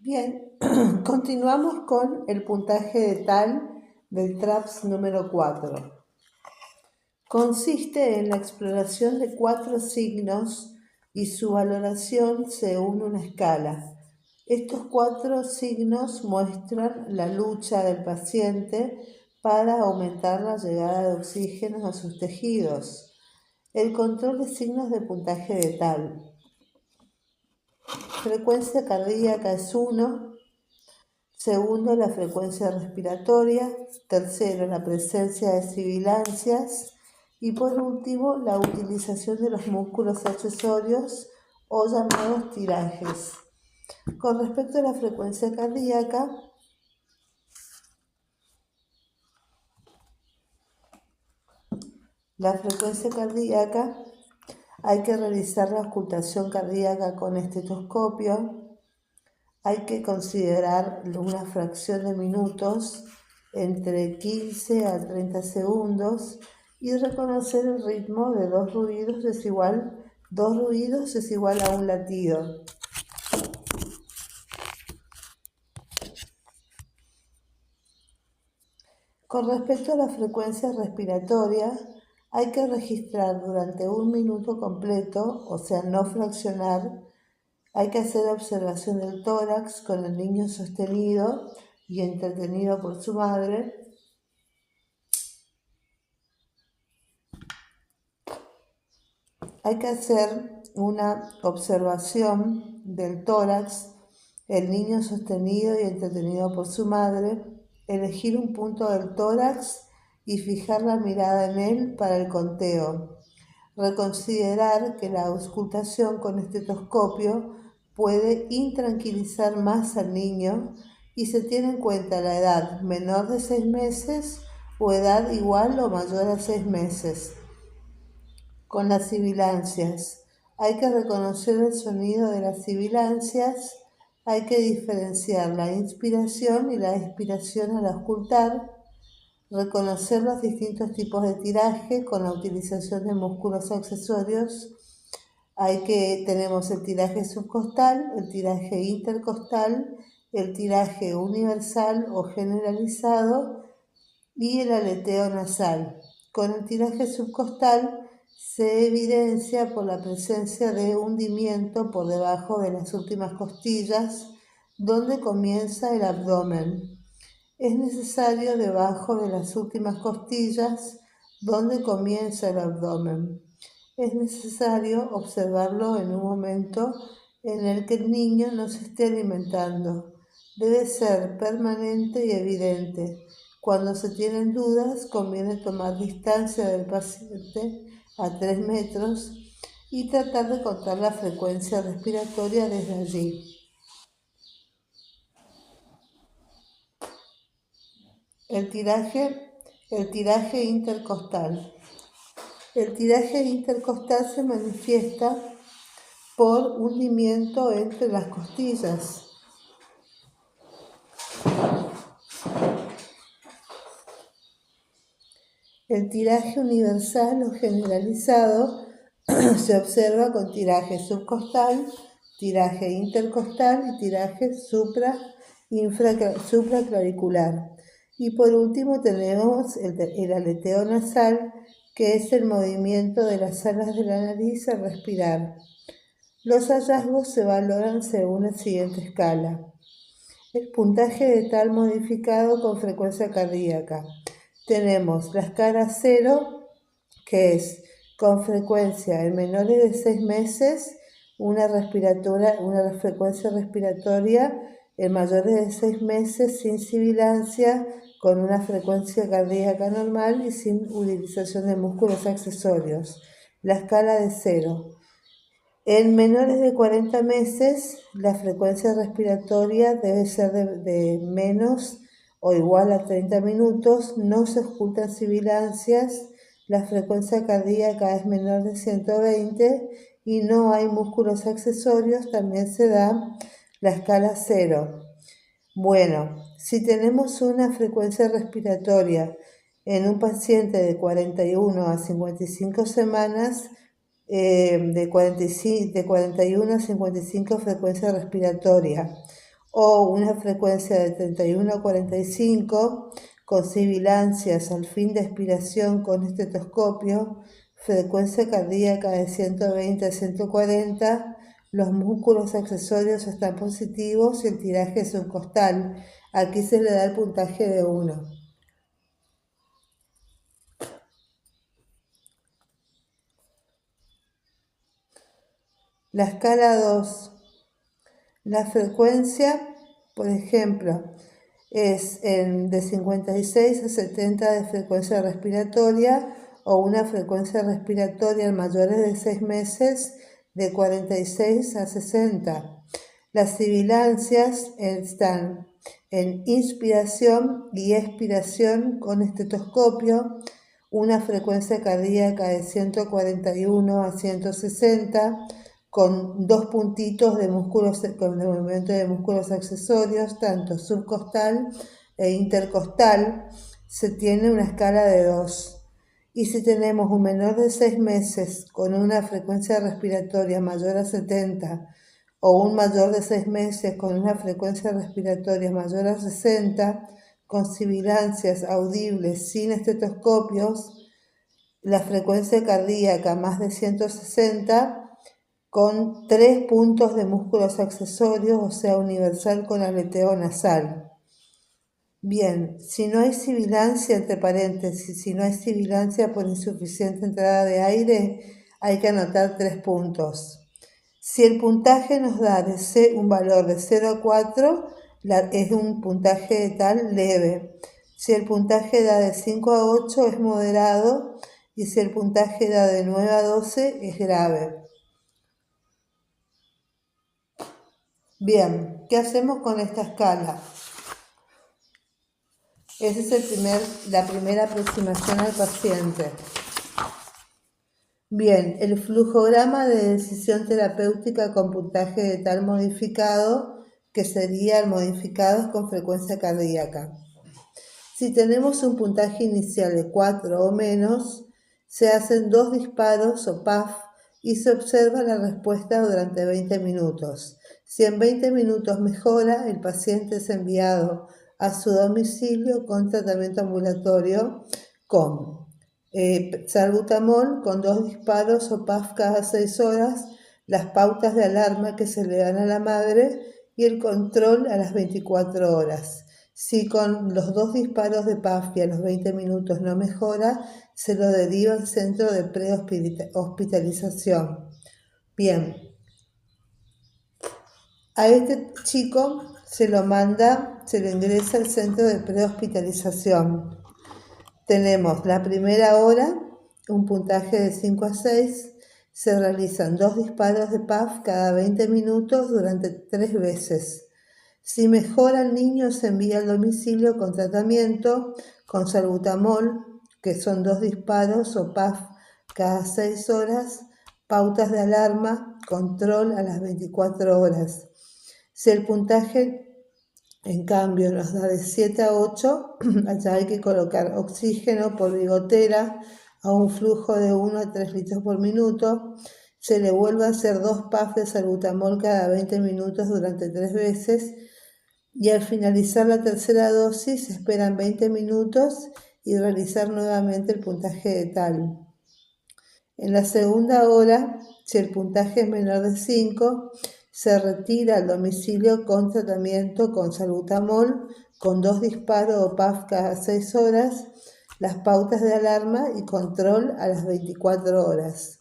Bien, continuamos con el puntaje de TAL del TRAPS número 4. Consiste en la exploración de 4 signos y su valoración según una escala. Estos 4 signos muestran la lucha del paciente para aumentar la llegada de oxígeno a sus tejidos. El control de signos de puntaje de TAL. Frecuencia cardíaca es 1. Segundo, la frecuencia respiratoria. Tercero, la presencia de sibilancias. Y por último, la utilización de los músculos accesorios o llamados tirajes. Con respecto a la frecuencia cardíaca, hay que realizar la auscultación cardíaca con estetoscopio. Hay que considerar una fracción de minutos entre 15 a 30 segundos y reconocer el ritmo de 2 ruidos es igual a un latido. Con respecto a la frecuencia respiratoria, hay que registrar durante 1 minuto completo, o sea, no fraccionar. Hay que hacer observación del tórax con el niño sostenido y entretenido por su madre. Hay que hacer una observación del tórax, el niño sostenido y entretenido por su madre, elegir un punto del tórax y fijar la mirada en él para el conteo. Reconsiderar que la auscultación con estetoscopio puede intranquilizar más al niño y se tiene en cuenta la edad menor de 6 meses o edad igual o mayor a 6 meses. Con las sibilancias, hay que reconocer el sonido de las sibilancias, hay que diferenciar la inspiración y la expiración al auscultar, reconocer los distintos tipos de tiraje con la utilización de músculos accesorios. Tenemos el tiraje subcostal, el tiraje intercostal, el tiraje universal o generalizado y el aleteo nasal. Con el tiraje subcostal se evidencia por la presencia de hundimiento por debajo de las últimas costillas, donde comienza el abdomen. Es necesario debajo de las últimas costillas, donde comienza el abdomen. Es necesario observarlo en un momento en el que el niño no se esté alimentando. Debe ser permanente y evidente. Cuando se tienen dudas, conviene tomar distancia del paciente a 3 metros y tratar de contar la frecuencia respiratoria desde allí. El tiraje intercostal. El tiraje intercostal se manifiesta por hundimiento entre las costillas. El tiraje universal o generalizado se observa con tiraje subcostal, tiraje intercostal y tiraje supraclavicular. Y por último tenemos el aleteo nasal, que es el movimiento de las alas de la nariz al respirar. Los hallazgos se valoran según la siguiente escala. El puntaje de TAL modificado con frecuencia cardíaca. Tenemos la escala 0, que es con frecuencia en menores de 6 meses, una frecuencia respiratoria en mayores de 6 meses sin sibilancia, con una frecuencia cardíaca normal y sin utilización de músculos accesorios. La escala de 0. En menores de 40 meses, la frecuencia respiratoria debe ser de menos o igual a 30 minutos, no se auscultan sibilancias, la frecuencia cardíaca es menor de 120 y no hay músculos accesorios, también se da la escala 0. Bueno, si tenemos una frecuencia respiratoria en un paciente de 41 a 55 semanas, de 41 a 55 frecuencia respiratoria, o una frecuencia de 31 a 45 con sibilancias al fin de expiración con estetoscopio, frecuencia cardíaca de 120 a 140, los músculos accesorios están positivos y el tiraje es un costal. Aquí se le da el puntaje de 1. La escala 2. La frecuencia, por ejemplo, es de 56 a 70 de frecuencia respiratoria o una frecuencia respiratoria en mayores de 6 meses de 46 a 60. Las sibilancias están en inspiración y expiración con estetoscopio, una frecuencia cardíaca de 141 a 160, con 2 puntitos de músculos, con el movimiento de músculos accesorios, tanto subcostal e intercostal. Se tiene una escala de 2. Y si tenemos un menor de 6 meses con una frecuencia respiratoria mayor a 70 o un mayor de 6 meses con una frecuencia respiratoria mayor a 60, con sibilancias audibles sin estetoscopios, la frecuencia cardíaca más de 160, con 3 puntos de músculos accesorios, o sea, universal con aleteo nasal. Bien, si no hay sibilancia, entre paréntesis, si no hay sibilancia por insuficiente entrada de aire, hay que anotar 3 puntos. Si el puntaje nos da un valor de 0 a 4, es un puntaje tal leve. Si el puntaje da de 5 a 8, es moderado. Y si el puntaje da de 9 a 12, es grave. Bien, ¿qué hacemos con esta escala? Esa es la primera aproximación al paciente. Bien, el flujograma de decisión terapéutica con puntaje de tal modificado, que sería el modificado con frecuencia cardíaca. Si tenemos un puntaje inicial de 4 o menos, se hacen 2 disparos o PAF y se observa la respuesta durante 20 minutos. Si en 20 minutos mejora, el paciente es enviado a su domicilio con tratamiento ambulatorio con salbutamol con 2 disparos o PAF cada 6 horas, las pautas de alarma que se le dan a la madre y el control a las 24 horas. Si con los 2 disparos de PAF y a los 20 minutos no mejora, se lo deriva al centro de prehospitalización. Bien, a este chico se lo ingresa al centro de prehospitalización. Tenemos la primera hora, un puntaje de 5 a 6, se realizan 2 disparos de PAF cada 20 minutos durante 3 veces. Si mejora el niño, se envía al domicilio con tratamiento con salbutamol, que son 2 disparos o PAF cada 6 horas, pautas de alarma, control a las 24 horas. Si el puntaje, en cambio, nos da de 7 a 8, allá hay que colocar oxígeno por bigotera a un flujo de 1 a 3 litros por minuto. Se le vuelve a hacer 2 PAF de salbutamol cada 20 minutos durante 3 veces. Y al finalizar la tercera dosis, se esperan 20 minutos y realizar nuevamente el puntaje de tal. En la segunda hora, si el puntaje es menor de 5, se retira al domicilio con tratamiento con salbutamol, con 2 disparos o PAF cada 6 horas, las pautas de alarma y control a las 24 horas.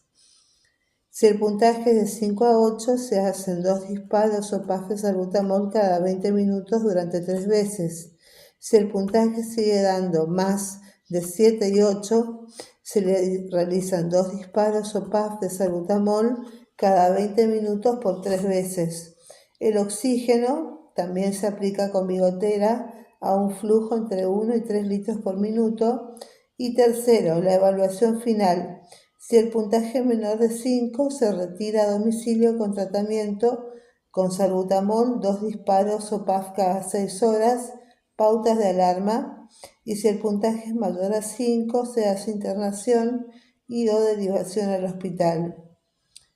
Si el puntaje es de 5 a 8, se hacen 2 disparos o PAF de salbutamol cada 20 minutos durante 3 veces. Si el puntaje sigue dando más de 7 y 8, se le realizan 2 disparos o PAF de salbutamol cada 20 minutos por 3 veces. El oxígeno también se aplica con bigotera a un flujo entre 1 y 3 litros por minuto. Y tercero, la evaluación final. Si el puntaje es menor de 5, se retira a domicilio con tratamiento con salbutamol, 2 disparos o PAF cada 6 horas, pautas de alarma. Y si el puntaje es mayor a 5, se hace internación y o derivación al hospital.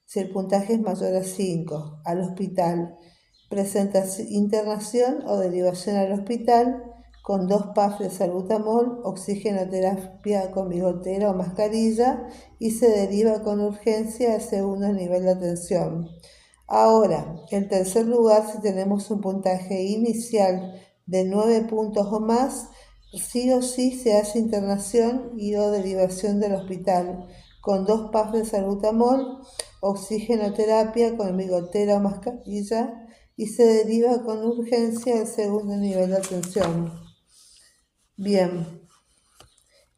Si el puntaje es mayor a 5, al hospital. internación o derivación al hospital con 2 PAF de salbutamol, oxigenoterapia con bigotera o mascarilla y se deriva con urgencia al segundo nivel de atención. Ahora, en tercer lugar, si tenemos un puntaje inicial de 9 puntos o más, sí o sí se hace internación y o derivación del hospital con 2 PAF de salbutamol, oxigenoterapia con bigotera o mascarilla y se deriva con urgencia al segundo nivel de atención. Bien,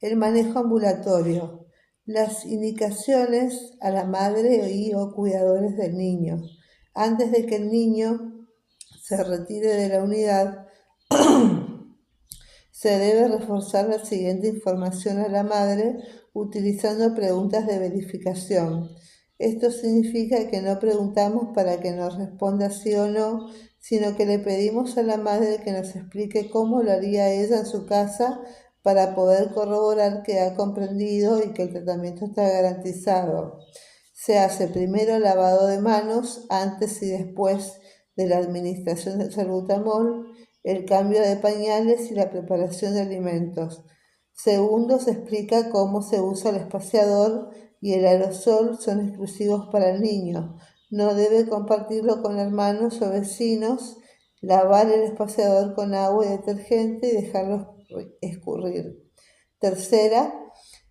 el manejo ambulatorio. Las indicaciones a la madre y o cuidadores del niño. Antes de que el niño se retire de la unidad, se debe reforzar la siguiente información a la madre utilizando preguntas de verificación. Esto significa que no preguntamos para que nos responda sí o no, sino que le pedimos a la madre que nos explique cómo lo haría ella en su casa para poder corroborar que ha comprendido y que el tratamiento está garantizado. Se hace primero lavado de manos antes y después de la administración del salbutamol, el cambio de pañales y la preparación de alimentos. Segundo, se explica cómo se usa el espaciador y el aerosol son exclusivos para el niño. No debe compartirlo con hermanos o vecinos, lavar el espaciador con agua y detergente y dejarlo escurrir. Tercera,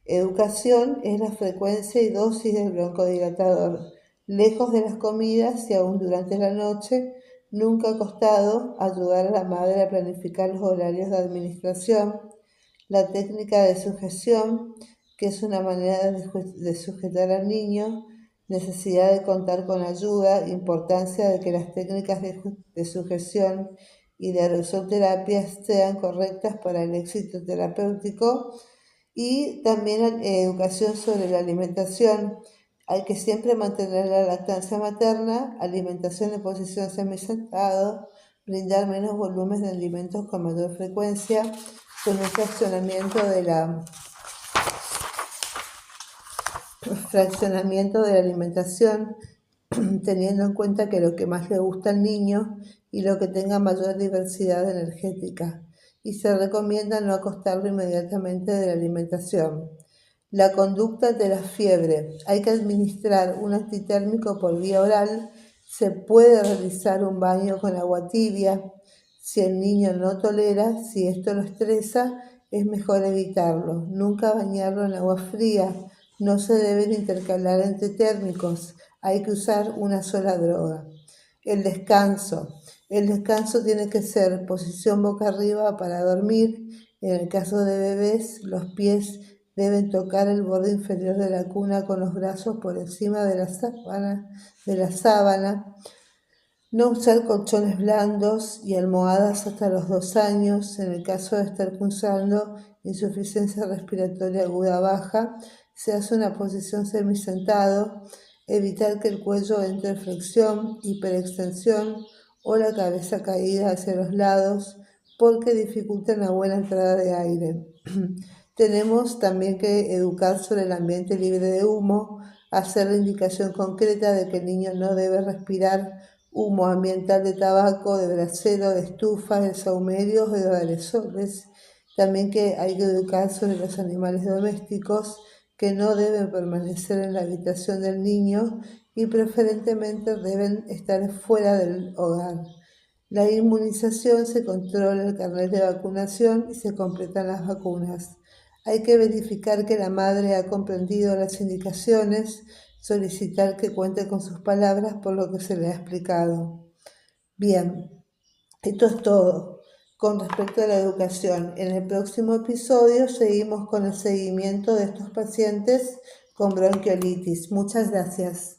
educación es la frecuencia y dosis del broncodilatador. Lejos de las comidas y aún durante la noche, nunca acostado, ayudar a la madre a planificar los horarios de administración. La técnica de sujeción, que es una manera de sujetar al niño, necesidad de contar con ayuda, importancia de que las técnicas de sujeción y de aerosolterapia sean correctas para el éxito terapéutico y también educación sobre la alimentación. Hay que siempre mantener la lactancia materna, alimentación en posición semisentado, brindar menos volumen de alimentos con mayor frecuencia, con un fraccionamiento de la alimentación, teniendo en cuenta que lo que más le gusta al niño y lo que tenga mayor diversidad energética. Y se recomienda no acostarlo inmediatamente de la alimentación. La conducta de la fiebre. Hay que administrar un antitérmico por vía oral. Se puede realizar un baño con agua tibia. Si el niño no tolera, si esto lo estresa, es mejor evitarlo. Nunca bañarlo en agua fría. No se deben intercalar entre térmicos. Hay que usar una sola droga. El descanso. El descanso tiene que ser posición boca arriba para dormir. En el caso de bebés, los pies deben tocar el borde inferior de la cuna con los brazos por encima de la sábana. No usar colchones blandos y almohadas hasta los 2 años. En el caso de estar cursando insuficiencia respiratoria aguda baja, se hace una posición semisentado. Evitar que el cuello entre en flexión, hiperextensión o la cabeza caída hacia los lados porque dificulta una buena entrada de aire. Tenemos también que educar sobre el ambiente libre de humo, hacer la indicación concreta de que el niño no debe respirar humo ambiental de tabaco, de brasero, de estufa, de sahumerios o de aerosoles. También que hay que educar sobre los animales domésticos que no deben permanecer en la habitación del niño y preferentemente deben estar fuera del hogar. La inmunización se controla el carnet de vacunación y se completan las vacunas. Hay que verificar que la madre ha comprendido las indicaciones, solicitar que cuente con sus palabras por lo que se le ha explicado. Bien, esto es todo con respecto a la educación. En el próximo episodio seguimos con el seguimiento de estos pacientes con bronquiolitis. Muchas gracias.